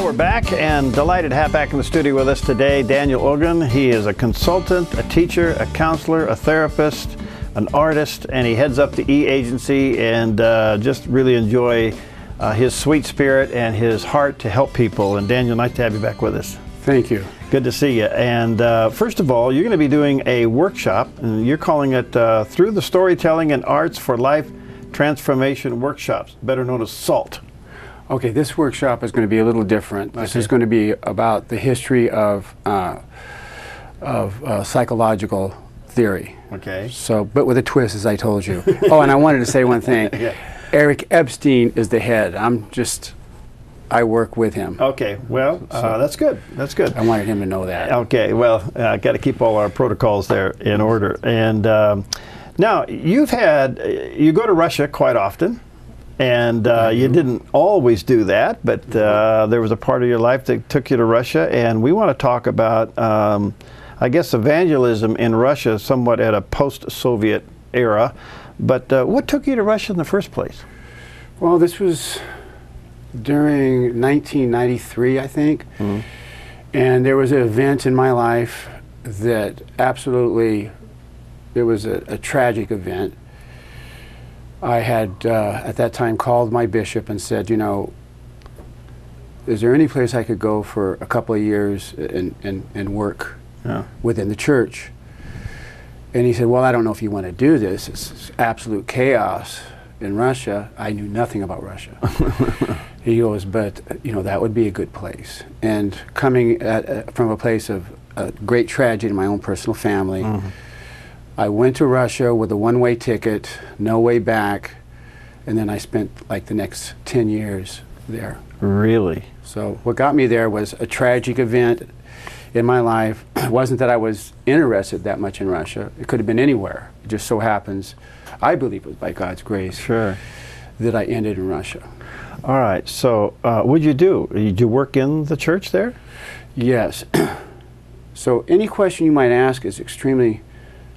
Well, we're back and delighted to have back in the studio with us today Daniel Ogan. He is a consultant, a teacher, a counselor, a therapist, an artist, and he heads up the E-Agency, and just really enjoy his sweet spirit and his heart to help people. And Daniel, nice to have you back with us. Thank you. Good to see you. And first of all, you're going to be doing a workshop, and you're calling it Through the Storytelling and Arts for Life Transformation Workshops, better known as SALT. Okay, this workshop is going to be a little different. This is going to be about the history of psychological theory. Okay. So, but with a twist, as I told you. Oh, and I wanted to say one thing. Yeah. Eric Epstein is the head. I work with him. Okay, well, that's good. That's good. I wanted him to know that. Okay, well, got to keep all our protocols there in order. And now, you go to Russia quite often. And you didn't always do that, but there was a part of your life that took you to Russia, and we want to talk about, I guess, evangelism in Russia, somewhat at a post-Soviet era. But what took you to Russia in the first place? Well, this was during 1993, I think, and there was an event in my life that absolutely, it was a tragic event. I had, at that time, called my bishop and said, you know, is there any place I could go for a couple of years and work within the church? And he said, well, I don't know if you want to do this. It's absolute chaos in Russia. I knew nothing about Russia. He goes, but, you know, that would be a good place. And coming from a place of great tragedy in my own personal family, I went to Russia with a one-way ticket, no way back, and then I spent like the next 10 years there. Really? So what got me there was a tragic event in my life. It wasn't that I was interested that much in Russia. It could have been anywhere. It just so happens, I believe it was by God's grace, that I ended in Russia. All right, so what'd you do? Did you work in the church there? Yes. So any question you might ask is extremely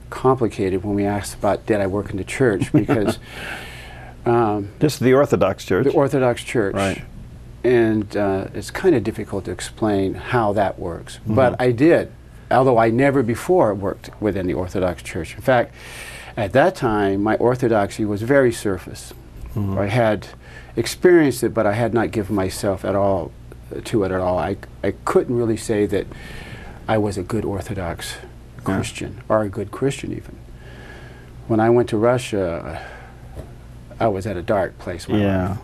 complicated when we ask about did I work in the church, because this is the Orthodox Church. The Orthodox Church. Right. And it's kind of difficult to explain how that works. But I did, although I never before worked within the Orthodox Church. In fact, at that time, my Orthodoxy was very surface. I had experienced it, but I had not given myself at all to it at all. I couldn't really say that I was a good Orthodox Christian, or a good Christian even. When I went to Russia, I was at a dark place. Yeah,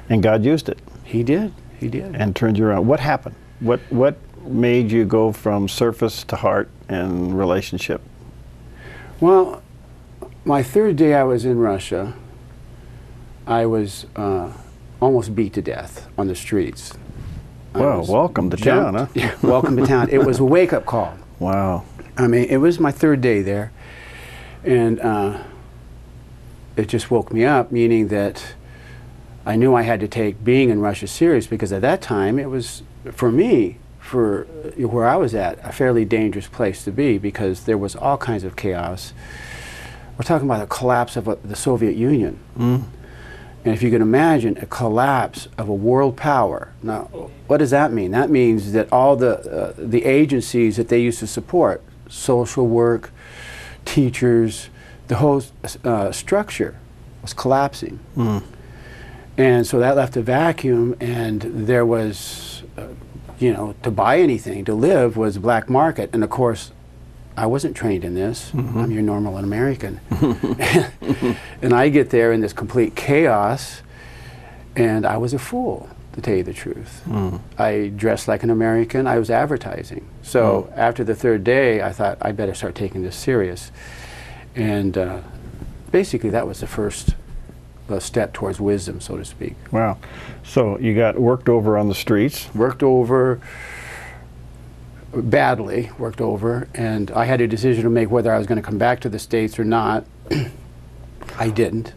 and God used it. He did. He did. And turned you around. What happened? What made you go from surface to heart and relationship? Well, my third day I was in Russia, I was almost beat to death on the streets. Well, welcome to town, huh? Yeah, welcome to town. It was a wake-up call. Wow. I mean, it was my third day there, and it just woke me up, meaning that I knew I had to take being in Russia serious, because at that time it was, for me, for where I was at, a fairly dangerous place to be, because there was all kinds of chaos. We're talking about the collapse of the Soviet Union. And if you can imagine a collapse of a world power, now what does that mean? That means that all the agencies that they used to support, social work, teachers, the whole structure was collapsing. And so that left a vacuum, and there was, you know, to buy anything, to live was black market. And of course, I wasn't trained in this. I'm your normal American. And I get there in this complete chaos, and I was a fool, to tell you the truth. I dressed like an American. I was advertising. So after the third day, I thought, I better start taking this serious. And basically, that was the first step towards wisdom, so to speak. Wow. So you got worked over on the streets? Worked over, badly worked over, and I had a decision to make whether I was going to come back to the States or not. I didn't.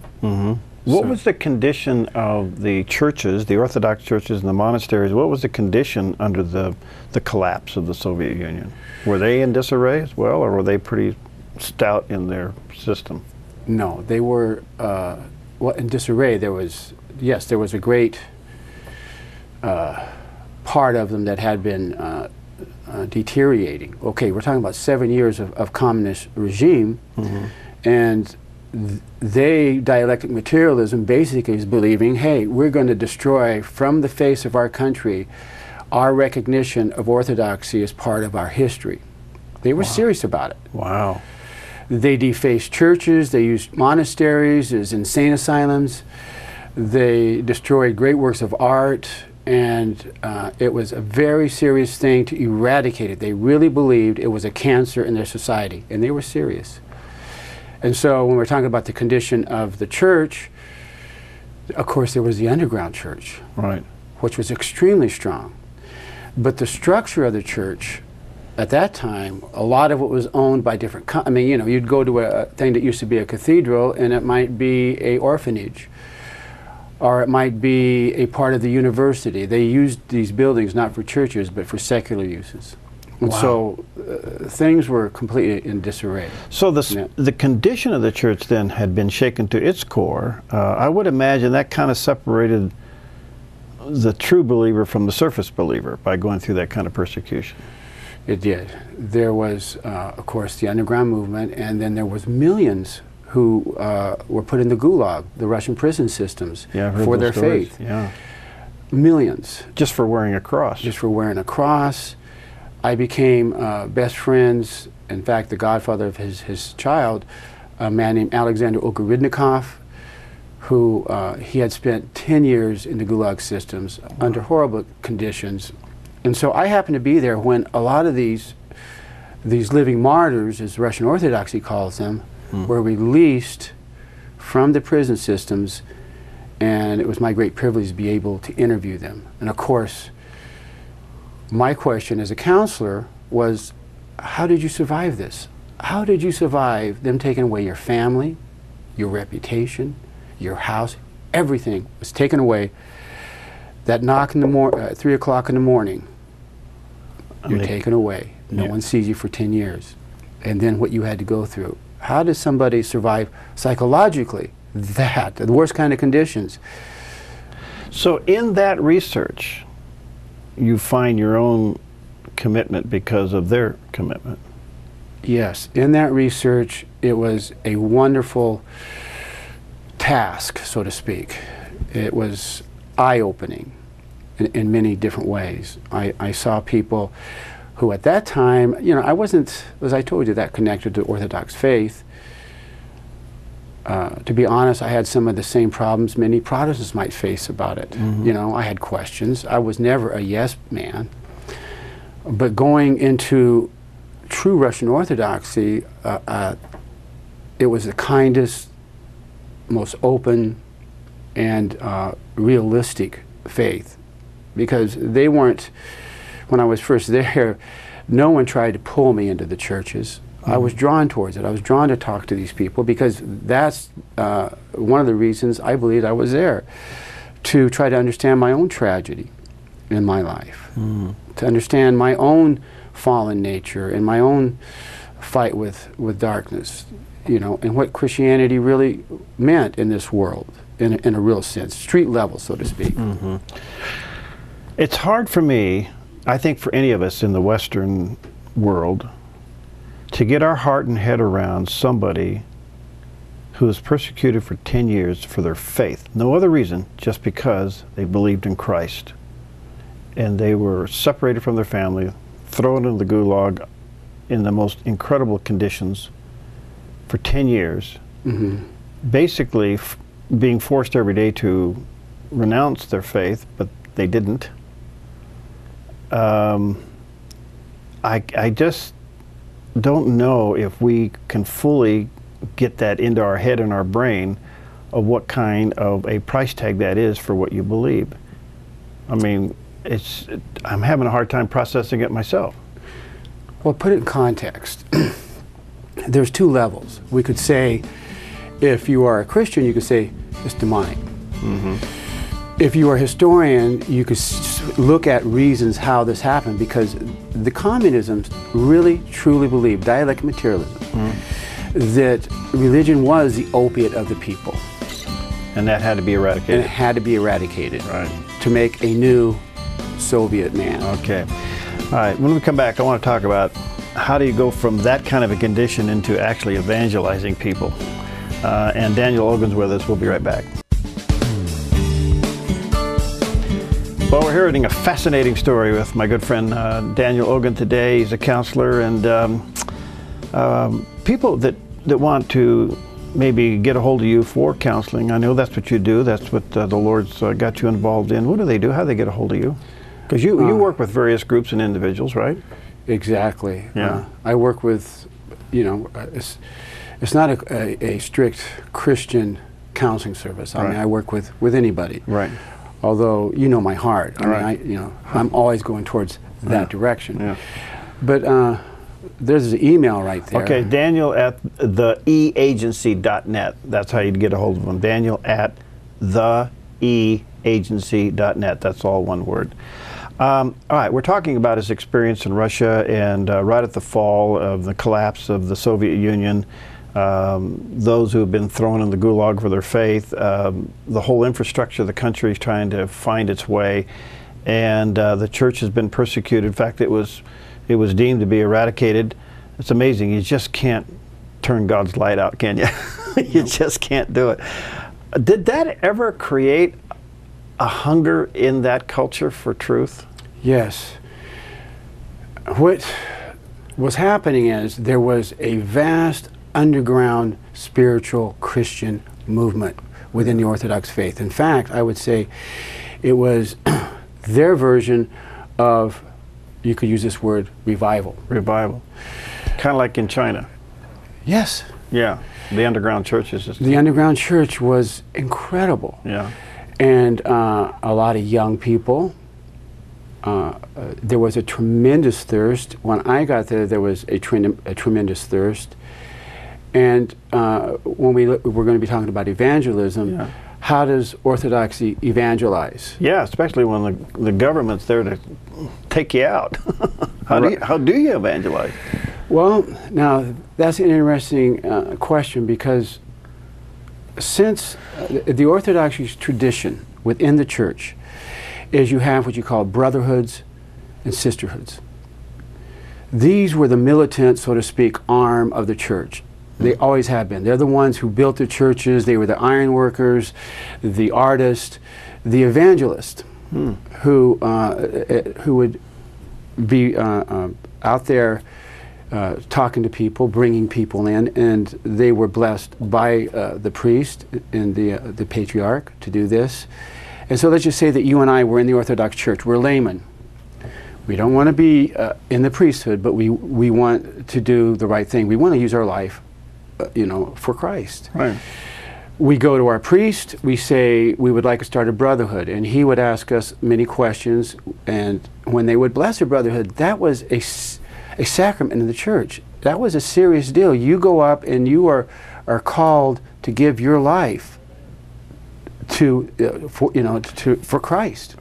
What was the condition of the churches, the Orthodox churches and the monasteries? What was the condition under the collapse of the Soviet Union? Were they in disarray as well, or were they pretty stout in their system? No, they were, well, in disarray. There was, yes, there was a great part of them that had been deteriorating. Okay, we're talking about 7 years of communist regime, and dialectic materialism basically is believing, hey, we're going to destroy from the face of our country our recognition of Orthodoxy as part of our history. They were serious about it. Wow. They defaced churches, they used monasteries as insane asylums, they destroyed great works of art, and it was a very serious thing to eradicate it. They really believed it was a cancer in their society, and they were serious. And so when we're talking about the condition of the church, of course there was the underground church, right, which was extremely strong. But the structure of the church at that time, a lot of it was owned by different, I mean, you know, you'd go to a thing that used to be a cathedral and it might be an orphanage, or it might be a part of the university. They used these buildings not for churches but for secular uses. And so things were completely in disarray. So the condition of the church then had been shaken to its core. I would imagine that kind of separated the true believer from the surface believer by going through that kind of persecution. It did. There was, of course, the underground movement, and then there was millions who were put in the gulag, the Russian prison systems, for their faith. Yeah. Millions. Just for wearing a cross. Just for wearing a cross. I became best friends, in fact, the godfather of his child, a man named Alexander Ogan, who he had spent 10 years in the gulag systems under horrible conditions. And so I happened to be there when a lot of these living martyrs, as Russian Orthodoxy calls them, were released from the prison systems, and it was my great privilege to be able to interview them. And of course, my question as a counselor was, how did you survive this? How did you survive them taking away your family, your reputation, your house? Everything was taken away. That knock in the 3 o'clock in the morning, you're taken away. No one sees you for 10 years. And then what you had to go through. How does somebody survive psychologically that, the worst kind of conditions? So in that research, you find your own commitment because of their commitment. Yes, in that research, it was a wonderful task, so to speak. It was eye-opening in many different ways. I saw people who at that time, you know, I wasn't, as I told you, that connected to Orthodox faith. To be honest, I had some of the same problems many Protestants might face about it. You know, I had questions. I was never a yes man. But going into true Russian Orthodoxy, it was the kindest, most open, and realistic faith. Because they weren't, when I was first there, no one tried to pull me into the churches. I was drawn towards it. I was drawn to talk to these people because that's one of the reasons I believed I was there, to try to understand my own tragedy in my life, to understand my own fallen nature and my own fight with darkness, you know, and what Christianity really meant in this world, in a real sense, street level, so to speak. It's hard for me, I think for any of us in the Western world, to get our heart and head around somebody who was persecuted for 10 years for their faith. No other reason, just because they believed in Christ. And they were separated from their family, thrown into the gulag in the most incredible conditions for 10 years. Basically being forced every day to renounce their faith, but they didn't. I just don't know if we can fully get that into our head and our brain of what kind of a price tag that is for what you believe. I mean, I'm having a hard time processing it myself. Well, put it in context. There's two levels. We could say, if you are a Christian, you could say it's demonic. If you are a historian, you could look at reasons how this happened, because the communism really truly believed, dialectic materialism, that religion was the opiate of the people. And that had to be eradicated. And it had to be eradicated, right, to make a new Soviet man. Okay. All right. When we come back, I want to talk about how do you go from that kind of a condition into actually evangelizing people. And Daniel Ogan's with us. We'll be right back. Well, we're hearing a fascinating story with my good friend Daniel Ogan today. He's a counselor, and people that want to maybe get a hold of you for counseling, I know that's what you do. That's what the Lord's got you involved in. What do they do? How do they get a hold of you? Because you work with various groups and individuals, right? Exactly. Yeah. I work with, it's not a strict Christian counseling service. I mean, I work with anybody. Right. Although, you know my heart. I mean, I'm always going towards that direction. Yeah. But there's an email right there. Okay, Daniel at theeagency.net. That's how you'd get a hold of him. Daniel at theeagency.net. That's all one word. All right, we're talking about his experience in Russia and right at the fall of the collapse of the Soviet Union. Those who have been thrown in the gulag for their faith, the whole infrastructure of the country is trying to find its way, and the church has been persecuted. In fact, it was deemed to be eradicated. It's amazing. You just can't turn God's light out, can you? You just can't do it. Did that ever create a hunger in that culture for truth? Yes. What was happening is there was a vast underground spiritual Christian movement within the Orthodox faith. In fact, I would say it was their version of, you could use this word, revival. Revival. Kind of like in China. Yes. Yeah. The underground churches. The underground church was incredible. Yeah. And a lot of young people. There was a tremendous thirst. When I got there, there was a tremendous thirst. And when we're going to be talking about evangelism, how does Orthodoxy evangelize? Yeah, especially when the government's there to take you out. How do you evangelize? Well, now that's an interesting question, because since the Orthodox tradition within the church is you have what you call brotherhoods and sisterhoods. These were the militant, so to speak, arm of the church. They always have been. They're the ones who built the churches. They were the iron workers, the artists, the evangelists, who would be out there talking to people, bringing people in, and they were blessed by the priest and the patriarch to do this. And so let's just say that you and I were in the Orthodox Church. We're laymen. We don't want to be in the priesthood, but we want to do the right thing. We want to use our life, for Christ. Right. We go to our priest, we say we would like to start a brotherhood, and he would ask us many questions, and when they would bless a brotherhood, that was a sacrament in the church. That was a serious deal. You go up and you are called to give your life for Christ.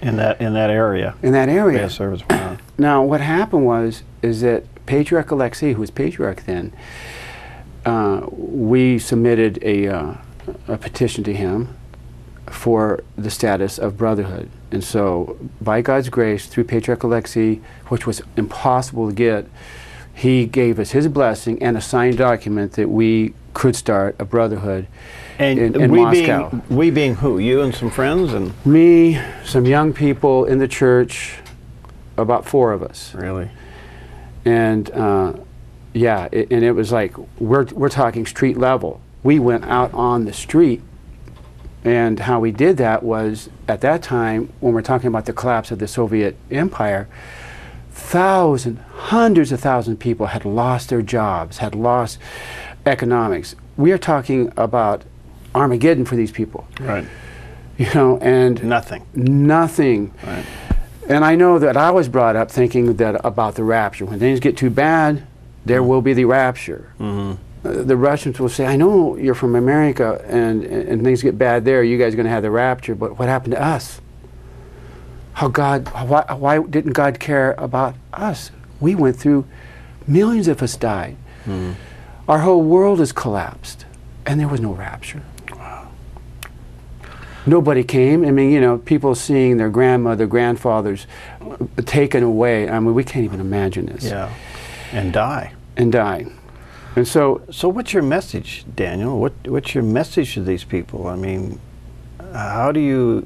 In that area. In that area. Yeah, service. Now, what happened is that Patriarch Alexei, who was patriarch then, we submitted a petition to him for the status of brotherhood. And so, by God's grace, through Patriarch Alexei, which was impossible to get, he gave us his blessing and a signed document that we could start a brotherhood in Moscow. We being who? You and some friends? And me, some young people in the church, about 4 of us. Really? And yeah, and it was like, we're talking street level. We went out on the street, and how we did that was, at that time, when we're talking about the collapse of the Soviet Empire, hundreds of thousands of people had lost their jobs, had lost economics. We are talking about Armageddon for these people. Right. And nothing. Right. And I know that I was brought up thinking that about the rapture. When things get too bad, there will be the rapture. The Russians will say, I know you're from America, and things get bad there, you guys are going to have the rapture, but what happened to us? Why didn't God care about us? We went through, millions of us died. Our whole world has collapsed, and there was no rapture. Wow. Nobody came. I mean, you know, people seeing their grandmother, grandfathers taken away. I mean, we can't even imagine this. Yeah, and die. And die. And so what's your message, Daniel? What's your message to these people? I mean, how do you,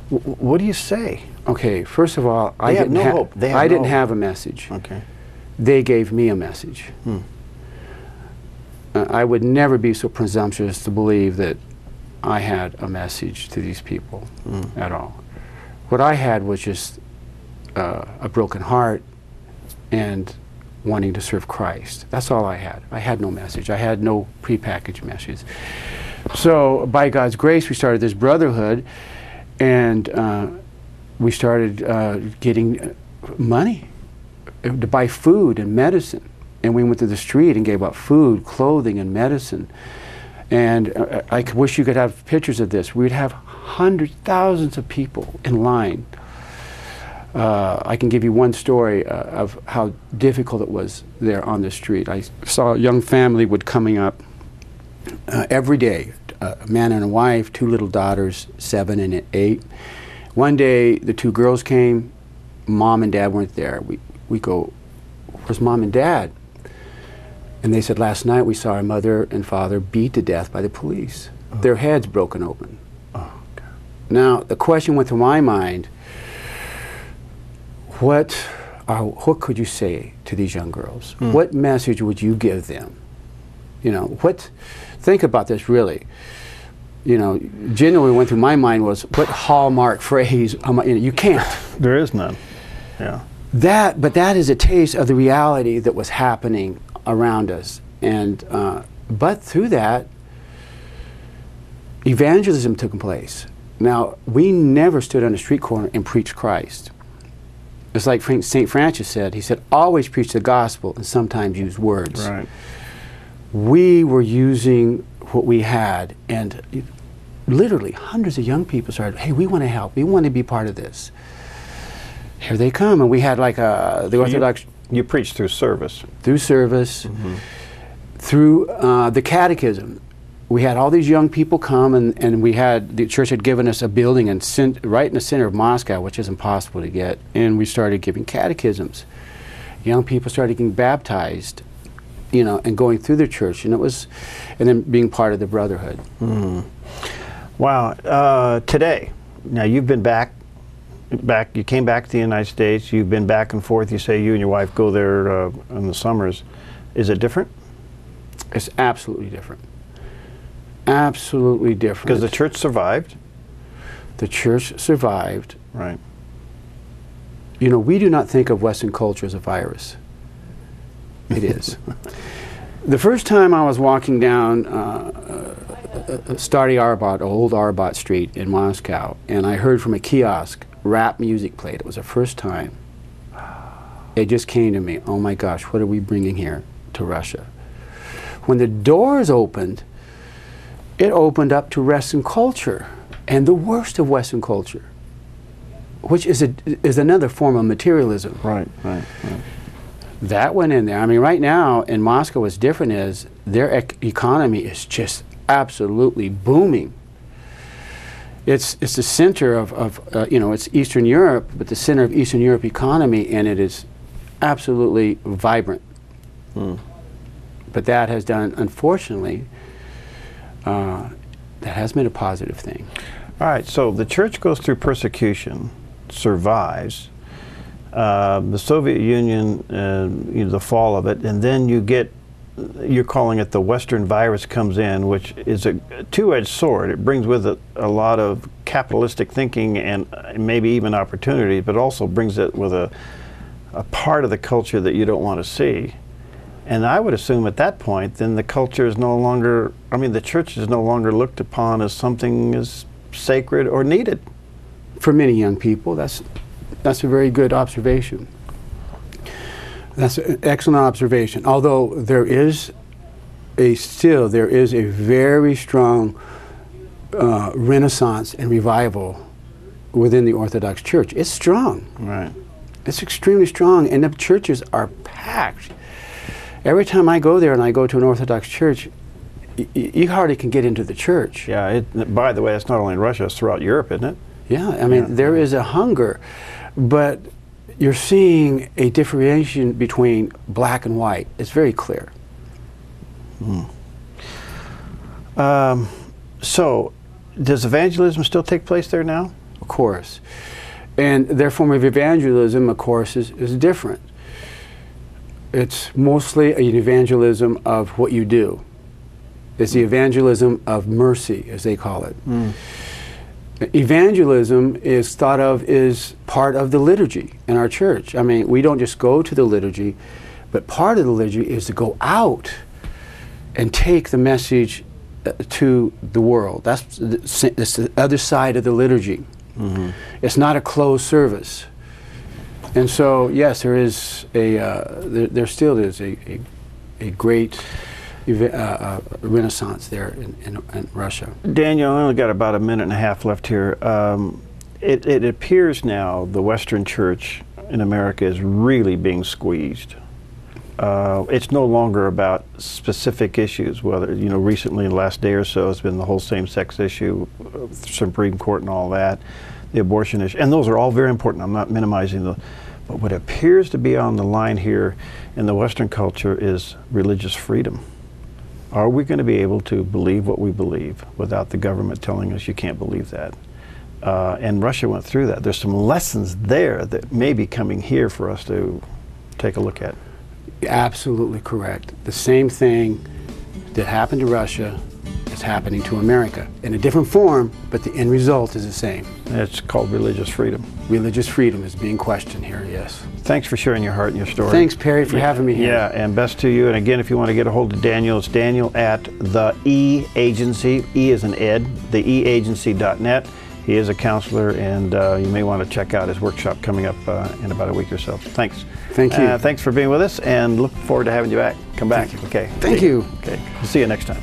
what do you say? okay, first of all, I didn't have no hope. I didn't have a message. Okay. They gave me a message. I would never be so presumptuous to believe that I had a message to these people at all. What I had was just a broken heart and wanting to serve Christ. That's all I had. I had no message. I had no prepackaged message. So by God's grace, we started this brotherhood, and we started getting money to buy food and medicine. And we went to the street and gave out food, clothing, and medicine. And I wish you could have pictures of this. We'd have hundreds, thousands of people in line. I can give you one story of how difficult it was there on the street. I saw a young family would coming up every day, a man and a wife, 2 little daughters, 7 and 8. One day, the 2 girls came. Mom and Dad weren't there. We go, where's Mom and Dad? And they said, last night we saw our mother and father beat to death by the police. Oh. Their heads broken open. Oh, God. Now, the question went through my mind, what could you say to these young girls? What message would you give them? You know, think about this really. You know, genuinely went through my mind was, what hallmark phrase, you can't. There is none, yeah. But that is a taste of the reality that was happening around us. And, but through that, evangelism took place. Now, we never stood on a street corner and preached Christ. It's like St. Francis said. He said, always preach the gospel and sometimes use words. Right. We were using what we had, and literally hundreds of young people started, hey, we want to help. We want to be part of this. Here they come. And we had like the Orthodox... You preached through service. Through service, through the catechism. We had all these young people come, and we had, the church had given us a building right in the center of Moscow, which is impossible to get, and we started giving catechisms. Young people started getting baptized, you know, and going through the church, and then being part of the brotherhood. Wow. Today, now you've been back, you came back to the United States, you've been back and forth, you say you and your wife go there in the summers. Is it different? It's absolutely different. Absolutely different. Because the church survived? The church survived. Right. You know, we do not think of Western culture as a virus. It is. The first time I was walking down Starry Arbat, Old Arbat Street in Moscow, and I heard from a kiosk rap music played. It was the first time. It just came to me, oh my gosh, what are we bringing here to Russia? When the doors opened, it opened up to Western culture, and the worst of Western culture, which is another form of materialism. Right. That went in there. I mean, right now in Moscow, what's different is their economy is just absolutely booming. It's the center of you know, it's Eastern Europe, but the center of Eastern Europe economy, and it is absolutely vibrant. But that has done, unfortunately, that has been a positive thing. All right, so the church goes through persecution, survives, the Soviet Union, you know, the fall of it, and then you get, you're calling it the Western virus comes in, which is a two-edged sword. It brings with it a lot of capitalistic thinking and maybe even opportunity, but also brings it with a part of the culture that you don't want to see. And I would assume at that point, then the culture is no longer, I mean, the church is no longer looked upon as something as sacred or needed. For many young people, that's a very good observation. That's an excellent observation. Although there is a very strong renaissance and revival within the Orthodox Church. It's strong. Right. It's extremely strong, and the churches are packed. Every time I go there and I go to an Orthodox church, you hardly can get into the church. Yeah, by the way, it's not only in Russia, it's throughout Europe, isn't it? Yeah, I mean, there is a hunger, but you're seeing a differentiation between black and white. It's very clear. So, does evangelism still take place there now? Of course. And their form of evangelism, of course, is different. It's mostly an evangelism of what you do. It's the evangelism of mercy, as they call it. Evangelism is thought of as part of the liturgy in our church. I mean, we don't just go to the liturgy, but part of the liturgy is to go out and take the message to the world. That's the other side of the liturgy. It's not a closed service. And so, yes, there is there still is a great renaissance there in Russia. Daniel, I only got about a minute and a half left here. It appears now the Western Church in America is really being squeezed. It's no longer about specific issues, whether, you know, recently in the last day or so it's been the whole same-sex issue, Supreme Court and all that, the abortion issue, and those are all very important. I'm not minimizing them. But what appears to be on the line here in the Western culture is religious freedom. Are we going to be able to believe what we believe without the government telling us you can't believe that? And Russia went through that. There's some lessons there that may be coming here for us to take a look at. Absolutely correct. The same thing that happened to Russia is happening to America in a different form, but the end result is the same. It's called religious freedom. Religious freedom is being questioned here, yes. Thanks for sharing your heart and your story. Thanks, Perry, for having me here. Yeah, and best to you. And again, if you want to get a hold of Daniel, it's Daniel at the E-Agency. E is in Ed, theeagency.net. He is a counselor, and you may want to check out his workshop coming up in about a week or so. Thanks. Thank you. Thanks for being with us, and look forward to having you back. Come back. Okay. Thank you. Okay. See you next time.